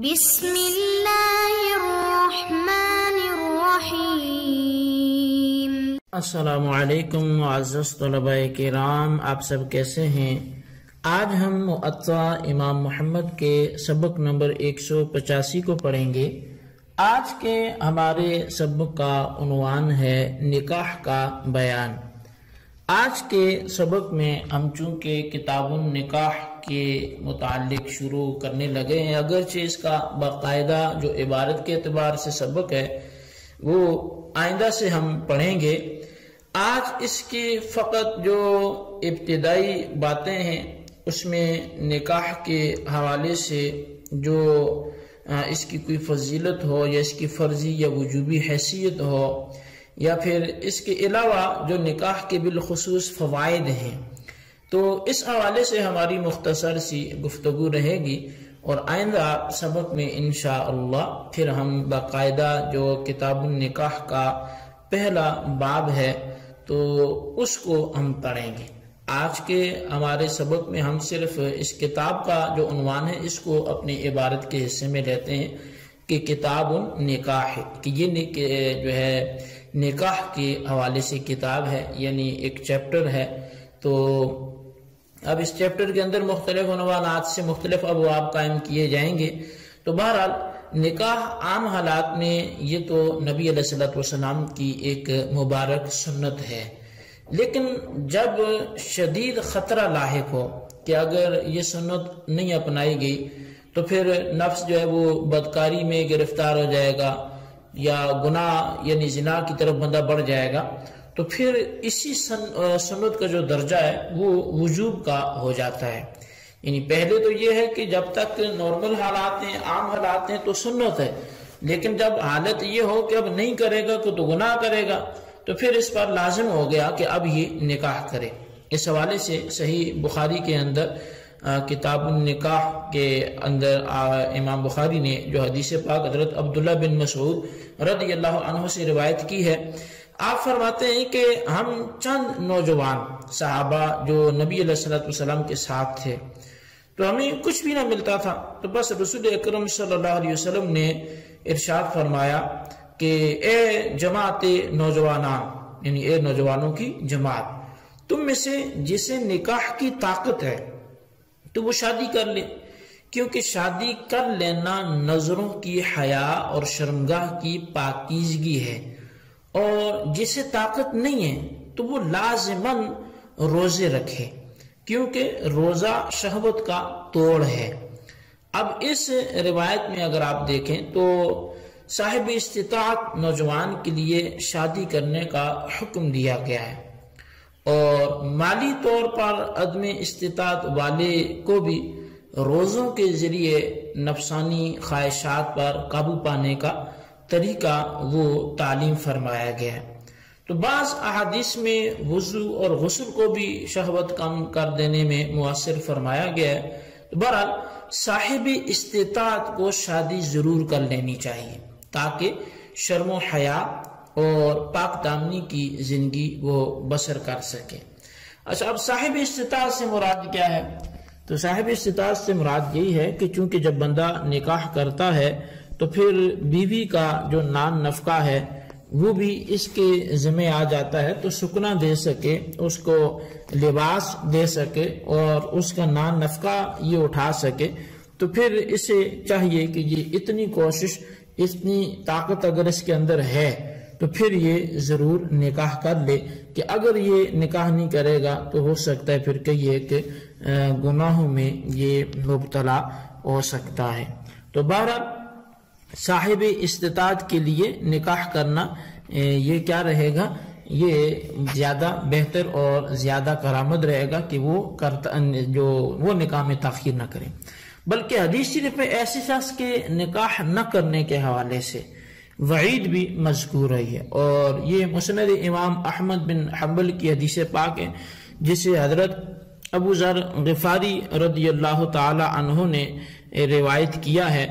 بسم اللہ الرحمن الرحیم۔ السلام علیکم معزز طلباء کرام، آپ سب کیسے ہیں؟ آج ہم موطا امام محمد کے سبق نمبر 185 کو پڑھیں گے۔ آج کے ہمارے سبق کا عنوان ہے نکاح کا بیان۔ آج کے سبق میں ہم چونکہ کتاب النکاح کے متعلق شروع کرنے لگے ہیں، اگرچہ اس کا باقاعدہ جو عبارت کے اعتبار سے سبق ہے وہ آئندہ سے ہم پڑھیں گے۔ آج اس کی فقط جو ابتدائی باتیں ہیں اس میں نکاح کے حوالے سے جو اس کی کوئی فضیلت ہو یا اس کی فرضی یا وجوبی حیثیت ہو، یا پھر اس کے علاوہ جو نکاح کے بالخصوص فوائد ہیں، تو اس حوالے سے ہماری مختصر سی گفتگو رہے گی، اور آئندہ سبق میں انشاءاللہ پھر ہم باقاعدہ جو کتاب النکاح کا پہلا باب ہے تو اس کو ہم پڑھیں گے۔ آج کے ہمارے سبق میں ہم صرف اس کتاب کا جو عنوان ہے اس کو اپنی عبارت کے حصے میں لیتے ہیں کہ کتاب النکاح ہے، کہ یہ جو ہے نکاح کے حوالے سے کتاب ہے، یعنی ایک چیپٹر ہے۔ تو اب اس چیپٹر کے اندر مختلف عنوانات سے مختلف ابواب قائم کیے جائیں گے۔ تو بہرحال نکاح عام حالات میں یہ تو نبی علیہ السلام کی ایک مبارک سنت ہے، لیکن جب شدید خطرہ لاحق ہو کہ اگر یہ سنت نہیں اپنائی گئی تو پھر نفس جو ہے وہ بدکاری میں گرفتار ہو جائے گا، یا گناہ یعنی زنا کی طرف بندہ بڑھ جائے گا، تو پھر اسی سنت کا جو درجہ ہے وہ وجوب کا ہو جاتا ہے۔ یعنی پہلے تو یہ ہے کہ جب تک نارمل حالات ہیں، عام حالات ہیں، تو سنت ہے، لیکن جب حالت یہ ہو کہ اب نہیں کرے گا تو گناہ کرے گا، تو پھر اس پر لازم ہو گیا کہ اب یہ نکاح کرے۔ اس حوالے سے صحیح بخاری کے اندر کتاب النکاح کے اندر امام بخاری نے جو حدیث پاک حضرت عبداللہ بن مسعود رضی اللہ عنہ سے روایت کی ہے، آپ فرماتے ہیں کہ ہم چند نوجوان صحابہ جو نبی علیہ السلام کے ساتھ تھے، تو ہمیں کچھ بھی نہ ملتا تھا، تو بس رسول اکرم صلی اللہ علیہ وسلم نے ارشاد فرمایا کہ اے جماعت نوجوانان، یعنی اے نوجوانوں کی جماعت، تم میں سے جسے نکاح کی طاقت ہے تو وہ شادی کر لے، کیونکہ شادی کر لینا نظروں کی حیا اور شرمگاہ کی پاکیزگی ہے، اور جسے طاقت نہیں ہے تو وہ لازماً روزے رکھے، کیونکہ روزہ شہوت کا توڑ ہے۔ اب اس روایت میں اگر آپ دیکھیں تو صاحب استطاعت نوجوان کے لیے شادی کرنے کا حکم دیا گیا ہے، اور مالی طور پر عدم استطاعت والے کو بھی روزوں کے ذریعے نفسانی خواہشات پر قابو پانے کا طریقہ وہ تعلیم فرمایا گیا ہے۔ تو بعض احادیث میں وضو اور غسل کو بھی شہوت کم کر دینے میں مؤثر فرمایا گیا ہے۔ تو بہرحال صاحب استطاعت کو شادی ضرور کر لینی چاہیے تاکہ شرم و حیا اور پاک دامنی کی زندگی وہ بسر کر سکے۔ اچھا، اب صاحب استطاعت سے مراد کیا ہے؟ تو صاحب استطاعت سے مراد یہی ہے کہ چونکہ جب بندہ نکاح کرتا ہے تو پھر بیوی کا جو نان نفقہ ہے وہ بھی اس کے ذمہ آ جاتا ہے، تو سکنا دے سکے، اس کو لباس دے سکے اور اس کا نان نفقہ یہ اٹھا سکے، تو پھر اسے چاہیے کہ یہ اتنی کوشش، اتنی طاقت اگر اس کے اندر ہے تو پھر یہ ضرور نکاح کر لے، کہ اگر یہ نکاح نہیں کرے گا تو ہو سکتا ہے پھر کہ یہ کہ گناہوں میں یہ مبتلا ہو سکتا ہے۔ تو بہرحال صاحب استطاعت کے لیے نکاح کرنا یہ کیا رہے گا، یہ زیادہ بہتر اور زیادہ کارآمد رہے گا کہ وہ نکاح میں تاخیر نہ کرے۔ بلکہ حدیث شریف میں ایسے شخص کے نکاح نہ کرنے کے حوالے سے وعید بھی مذکور رہی ہے، اور یہ مسند امام احمد بن حنبل کی حدیث پاک ہے، جسے حضرت ابو ذر غفاری رضی اللہ تعالی عنہ نے روایت کیا ہے،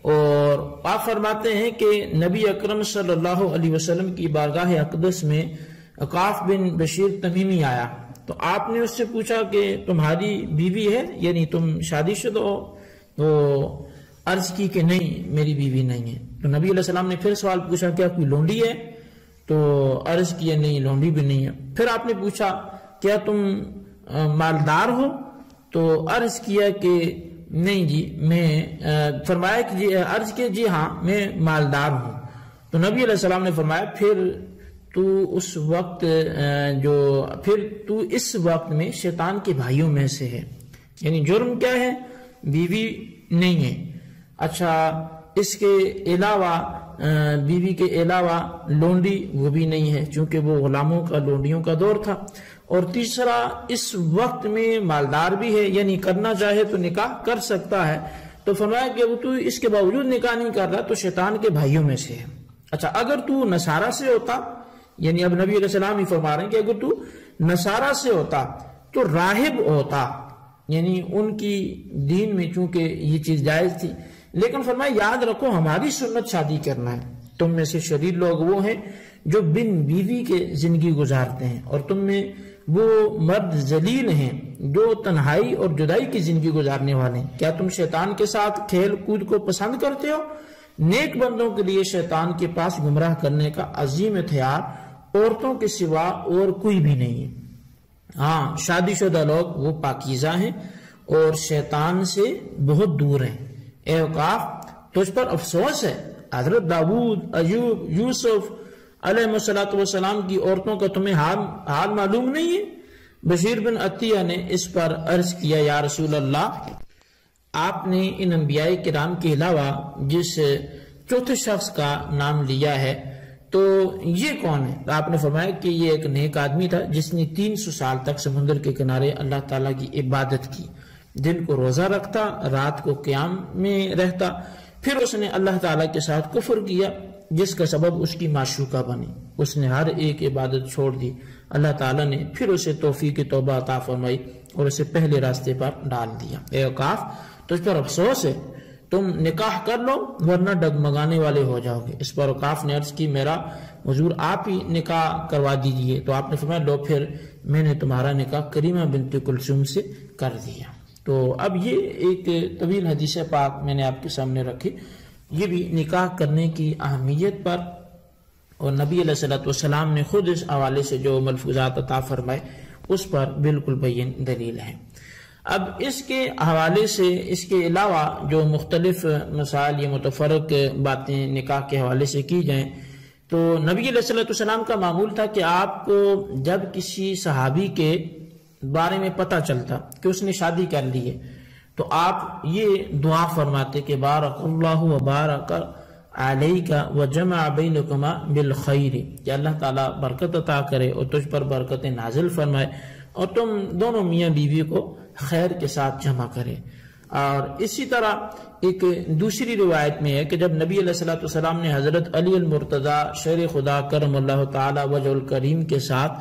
اور آپ فرماتے ہیں کہ نبی اکرم صلی اللہ علیہ وسلم کی بارگاہ اقدس میں عقاف بن بشیر تمیمی آیا، تو آپ نے اس سے پوچھا کہ تمہاری بیوی ہے، یعنی تم شادی شدہ ہو؟ تو عرض کی کہ نہیں میری بیوی نہیں ہے. تو نبی علیہ السلام نے پھر سوال پوچھا کیا کوئی لونڈی ہے؟ تو عرض کیا نہیں لونڈی بھی نہیں ہے. پھر آپ نے پوچھا کیا تم مالدار ہو؟ تو عرض کیا کہ نہیں جی میں فرمایا کہ جی عرض کیا جی ہاں میں مالدار ہوں. تو نبی علیہ السلام نے فرمایا پھر تو اس وقت میں شیطان کے بھائیوں میں سے ہے. یعنی جرم کیا ہے؟ بیوی نہیں ہے. اچھا اس کے علاوہ بیوی کے علاوہ لونڈی وہ بھی نہیں ہے چونکہ وہ غلاموں کا لونڈیوں کا دور تھا. اور تیسرا اس وقت میں مالدار بھی ہے یعنی کرنا چاہے تو نکاح کر سکتا ہے. تو فرمایا کہ تو اس کے باوجود نکاح نہیں کر رہا تو شیطان کے بھائیوں میں سے ہے. اچھا اگر تو نصارہ سے ہوتا، یعنی اب نبی علیہ السلام ہی فرما رہے ہیں کہ اگر تو نصارہ سے ہوتا تو راہب ہوتا، یعنی ان کی دین میں چونکہ یہ چیز جائز تھی. لیکن فرمایا یاد رکھو ہماری سنت شادی کرنا ہے. تم میں سے شریر لوگ وہ ہیں جو بن بیوی کے زندگی گزارتے ہیں اور تم میں وہ مرد ذلیل ہیں جو تنہائی اور جدائی کی زندگی گزارنے والے ہیں. کیا تم شیطان کے ساتھ کھیل کود کو پسند کرتے ہو؟ نیک بندوں کے لیے شیطان کے پاس گمراہ کرنے کا عظیم ہتھیار عورتوں کے سوا اور کوئی بھی نہیں ہے. ہاں شادی شدہ لوگ وہ پاکیزہ ہیں اور شیطان سے بہت دور ہیں. اے اوقاف تجھ پر افسوس ہے، حضرت داؤد، ایوب، یوسف علیہ السلام کی عورتوں کا تمہیں حال معلوم نہیں ہے. بشیر بن عطیہ نے اس پر عرض کیا یا رسول اللہ آپ نے ان انبیاء کرام کے علاوہ جس چوتھے شخص کا نام لیا ہے تو یہ کون ہے؟ آپ نے فرمایا کہ یہ ایک نیک آدمی تھا جس نے 300 سال تک سمندر کے کنارے اللہ تعالیٰ کی عبادت کی، دن کو روزہ رکھتا، رات کو قیام میں رہتا. پھر اس نے اللہ تعالیٰ کے ساتھ کفر کیا جس کا سبب اس کی معشوقہ بنی. اس نے ہر ایک عبادت چھوڑ دی. اللہ تعالیٰ نے پھر اسے توفیق توبہ عطا فرمائی اور اسے پہلے راستے پر ڈال دیا. اے اوقاف تجھ پر افسوس ہے، تم نکاح کر لو ورنہ ڈگمگانے والے ہو جاؤ گے. اس پر اوقاف نے عرض کی میرا حضور آپ ہی نکاح کروا دیجئے. تو آپ نے فرمایا لو پھر میں نے تمہارا نکاح کریمہ بنت کلثوم سے کر دیا. تو اب یہ ایک طویل حدیث پاک میں نے آپ کے سامنے رکھی، یہ بھی نکاح کرنے کی اہمیت پر اور نبی علیہ السلام نے خود اس حوالے سے جو ملفوظات عطا فرمائے اس پر بالکل بین دلیل ہے. اب اس کے حوالے سے اس کے علاوہ جو مختلف مسائل یا متفرق باتیں نکاح کے حوالے سے کی جائیں تو نبی علیہ السلام کا معمول تھا کہ آپ کو جب کسی صحابی کے بارے میں پتہ چلتا کہ اس نے شادی کر لی ہے تو آپ یہ دعا فرماتے کہ بارک اللہ و بارک علیک و جمع بینکما بالخیر، کہ اللہ تعالیٰ برکت عطا کرے اور تجھ پر برکت نازل فرمائے اور تم دونوں میاں بیوی کو خیر کے ساتھ جمع کرے. اور اسی طرح ایک دوسری روایت میں ہے کہ جب نبی علیہ السلام نے حضرت علی المرتضی شیر خدا کرم اللہ تعالی وجہ الکریم کے ساتھ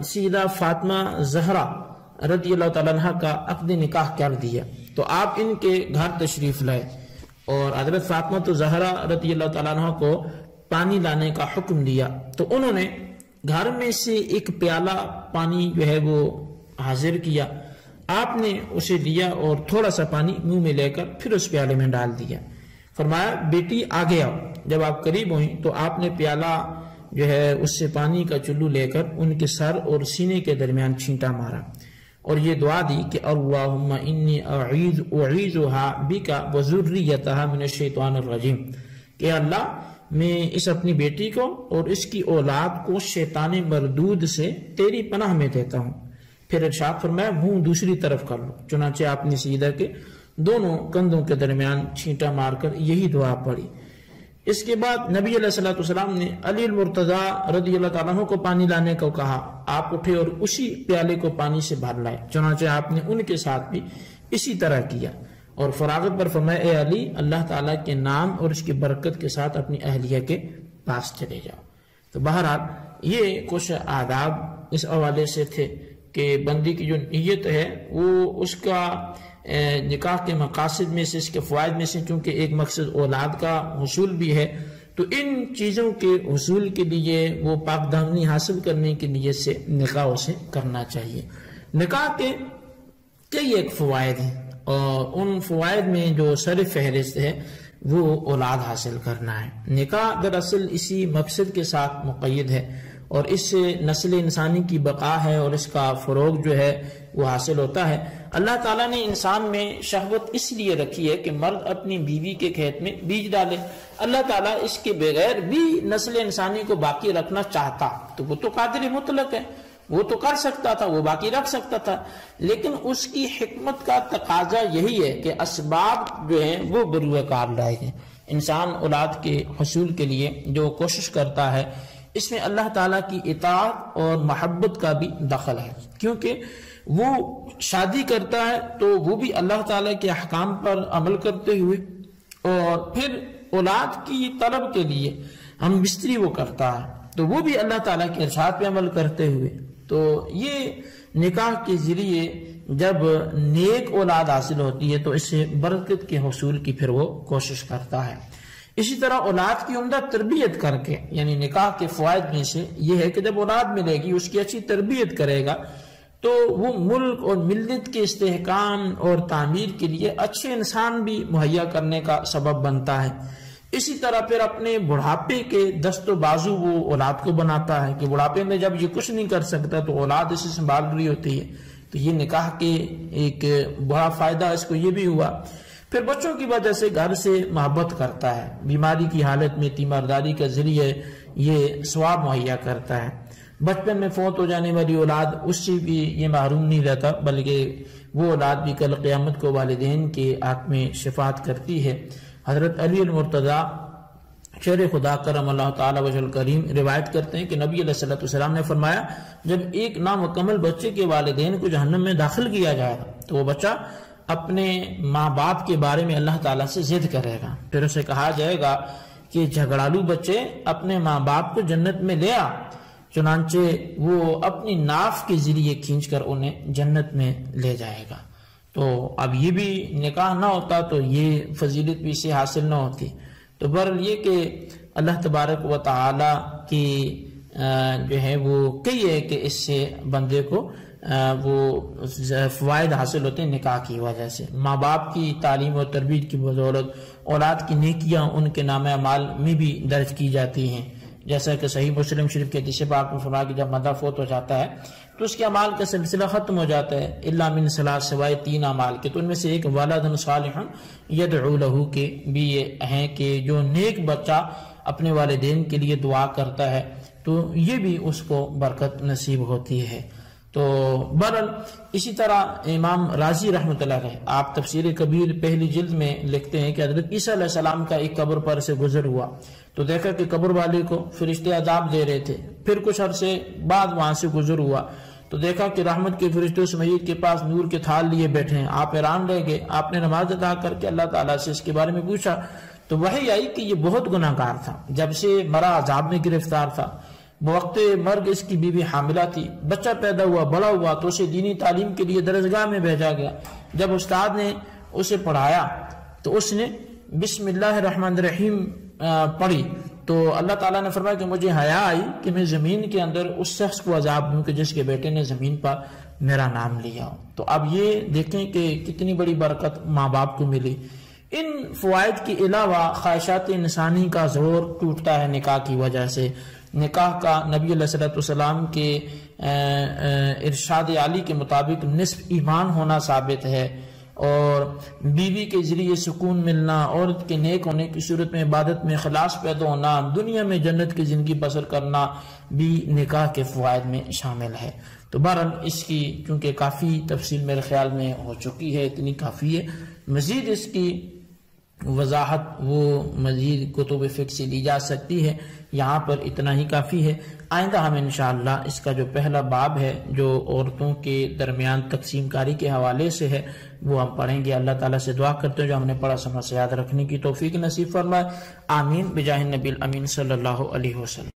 سیدہ فاطمہ زہرا رضی اللہ تعالیٰ عنہ کا عقد نکاح کر دیا تو آپ ان کے گھر تشریف لائے اور حضرت فاطمہ تو زہرا رضی اللہ تعالیٰ عنہ کو پانی لانے کا حکم دیا. تو انہوں نے گھر میں سے ایک پیالہ پانی جو ہے وہ حاضر کیا، آپ نے اسے لیا اور تھوڑا سا پانی منہ میں لے کر پھر اس پیالے میں ڈال دیا. فرمایا بیٹی آگے آؤ. جب آپ قریب ہوئیں تو آپ نے پیالہ جو ہے اس سے پانی کا چلو لے کر ان کے سر اور سینے کے درمیان چھینٹا مارا اور یہ دعا دی کہ اللہم انی اعیذها بک وذریتها من الشیطان الرجیم، کہ اللہ میں اس اپنی بیٹی کو اور اس کی اولاد کو شیطان مردود سے تیری پناہ میں دیتا ہوں. پھر ارشاد فرمایا منہ دوسری طرف کر لو. چنانچہ آپ نے سیدھا کے دونوں کندھوں کے درمیان چھینٹا مار کر یہی دعا پڑھی. اس کے بعد نبی علیہ السلام نے علی المرتضی رضی اللہ تعالیٰ عنہ کو پانی لانے کو کہا. آپ اٹھے اور اسی پیالے کو پانی سے بھر لائے. چنانچہ آپ نے ان کے ساتھ بھی اسی طرح کیا اور فراغت پر فرمایا اے علی اللہ تعالیٰ کے نام اور اس کی برکت کے ساتھ اپنی اہلیہ کے پاس چلے جاؤ. تو بہرحال یہ کچھ آداب اس حوالے سے تھے کہ بندی کی جو نیت ہے وہ اس کا نکاح کے مقاصد میں سے، اس کے فوائد میں سے، چونکہ ایک مقصد اولاد کا حصول بھی ہے تو ان چیزوں کے حصول کے لیے وہ پاک دامنی حاصل کرنے کی نیت سے نکاح اسے کرنا چاہیے. نکاح کے کئی ایک فوائد ہیں اور ان فوائد میں جو سر فہرست ہے وہ اولاد حاصل کرنا ہے۔ نکاح دراصل اسی مقصد کے ساتھ مقید ہے، اور اس سے نسل انسانی کی بقا ہے اور اس کا فروغ جو ہے وہ حاصل ہوتا ہے۔ اللہ تعالیٰ نے انسان میں شہوت اس لیے رکھی ہے کہ مرد اپنی بیوی کے کھیت میں بیج ڈالے۔ اللہ تعالیٰ اس کے بغیر بھی نسل انسانی کو باقی رکھنا چاہتا تو وہ تو قادر مطلق ہے، وہ تو کر سکتا تھا، وہ باقی رکھ سکتا تھا، لیکن اس کی حکمت کا تقاضا یہی ہے کہ اسباب جو ہیں وہ بروئے کار لائے گئے۔ انسان اولاد کے حصول کے لیے جو کوشش کرتا ہے اس میں اللہ تعالیٰ کی اطاعت اور محبت کا بھی دخل ہے، کیونکہ وہ شادی کرتا ہے تو وہ بھی اللہ تعالیٰ کے احکام پر عمل کرتے ہوئے، اور پھر اولاد کی طلب کے لیے ہم بستری وہ کرتا ہے تو وہ بھی اللہ تعالیٰ کے ارشاد پہ عمل کرتے ہوئے۔ تو یہ نکاح کے ذریعے جب نیک اولاد حاصل ہوتی ہے تو اس سے برکت کے حصول کی پھر وہ کوشش کرتا ہے۔ اسی طرح اولاد کی عمدہ تربیت کر کے، یعنی نکاح کے فوائد میں سے یہ ہے کہ جب اولاد ملے گی اس کی اچھی تربیت کرے گا تو وہ ملک اور ملت کے استحکام اور تعمیر کے لیے اچھے انسان بھی مہیا کرنے کا سبب بنتا ہے۔ اسی طرح پھر اپنے بڑھاپے کے دست و بازو وہ اولاد کو بناتا ہے کہ بڑھاپے میں جب یہ کچھ نہیں کر سکتا تو اولاد اسے سنبھال رہی ہوتی ہے۔ تو یہ نکاح کے ایک بڑا فائدہ اس کو یہ بھی ہوا۔ پھر بچوں کی وجہ سے گھر سے محبت کرتا ہے، بیماری کی حالت میں تیمارداری کے ذریعے یہ ثواب مہیا کرتا ہے۔ بچپن میں فوت ہو جانے والی اولاد اس سے بھی یہ محروم نہیں رہتا، بلکہ وہ اولاد بھی کل قیامت کو والدین کے حق میں شفاعت کرتی ہے۔ حضرت علی المرتضیٰ شیر خدا کرم اللہ تعالی وجہ الکریم روایت کرتے ہیں کہ نبی علیہ السلام نے فرمایا جب ایک نامکمل بچے کے والدین کو جہنم میں داخل کیا جائے گا تو وہ بچہ اپنے ماں باپ کے بارے میں اللہ تعالیٰ سے ضد کرے گا، پھر اسے کہا جائے گا کہ جھگڑالو بچے اپنے ماں باپ کو جنت میں لے آ، چنانچہ وہ اپنی ناف کے ذریعے کھینچ کر انہیں جنت میں لے جائے گا۔ تو اب یہ بھی نکاح نہ ہوتا تو یہ فضیلت بھی اسے حاصل نہ ہوتی۔ تو بہرحال یہ کہ اللہ تبارک و تعالی کی جو ہے وہ کئی ہے کہ اس سے بندے کو وہ فوائد حاصل ہوتے ہیں نکاح کی وجہ سے۔ ماں باپ کی تعلیم و تربیت کی بدولت اولاد کی نیکیاں ان کے نام اعمال میں بھی درج کی جاتی ہیں، جیسا کہ صحیح مسلم شریف کے حدیث پاک میں فرمایا کہ جب بندہ فوت ہو جاتا ہے تو اس کے اعمال کا سلسلہ ختم ہو جاتا ہے، الا من ثلاث، سوائے 3 اعمال کے، تو ان میں سے ایک ولد صالح یدعو لہ کے بھی یہ ہیں کہ جو نیک بچہ اپنے والدین کے لیے دعا کرتا ہے تو یہ بھی اس کو برکت نصیب ہوتی ہے۔ تو بہرحال اسی طرح امام راضی رحمۃ اللہ علیہ آپ تفسیر کبیر پہلی جلد میں لکھتے ہیں کہ حضرت عیسیٰ علیہ السلام کا ایک قبر پر سے گزر ہوا تو دیکھا کہ قبر والے کو فرشتے عذاب دے رہے تھے، پھر کچھ عرصے بعد وہاں سے گزر ہوا تو دیکھا کہ رحمت کے فرشتے اس میت کے پاس نور کے تھال لیے بیٹھے ہیں، آپ حیران رہ گئے، آپ نے نماز ادا کر کے اللہ تعالیٰ سے اس کے بارے میں پوچھا تو وحی آئی کہ یہ بہت گناہ گار تھا، جب سے مرا عذاب میں گرفتار تھا، بوقت مرگ اس کی بیوی حاملہ تھی، بچہ پیدا ہوا بڑا ہوا تو اسے دینی تعلیم کے لیے درسگاہ میں بھیجا گیا، جب استاد نے اسے پڑھایا تو اس نے بسم اللہ الرحمن الرحیم پڑھی تو اللہ تعالیٰ نے فرمایا کہ مجھے حیا آئی کہ میں زمین کے اندر اس شخص کو عذاب دوں کہ جس کے بیٹے نے زمین پر میرا نام لیا۔ تو اب یہ دیکھیں کہ کتنی بڑی برکت ماں باپ کو ملی۔ ان فوائد کے علاوہ خواہشات انسانی کا زور ٹوٹتا ہے نکاح کی وجہ سے۔ نکاح کا نبی علیہ السلام کے ارشاد عالی کے مطابق نصف ایمان ہونا ثابت ہے، اور بیوی کے ذریعے سکون ملنا، عورت کے نیک ہونے کی صورت میں عبادت میں اخلاص پیدا ہونا، دنیا میں جنت کی زندگی بسر کرنا بھی نکاح کے فوائد میں شامل ہے۔ تو بہرحال اس کی چونکہ کافی تفصیل میرے خیال میں ہو چکی ہے، اتنی کافی ہے، مزید اس کی وضاحت وہ مزید کتب فقہ سے لی جا سکتی ہے، یہاں پر اتنا ہی کافی ہے۔ آئندہ ہم انشاءاللہ اس کا جو پہلا باب ہے جو عورتوں کے درمیان تقسیم کاری کے حوالے سے ہے وہ ہم پڑھیں گے۔ اللہ تعالیٰ سے دعا کرتے ہیں جو ہم نے پڑھا سمجھ سے یاد رکھنے کی توفیق نصیب فرمائے، آمین بجاہ النبی الامین صلی اللہ علیہ وسلم۔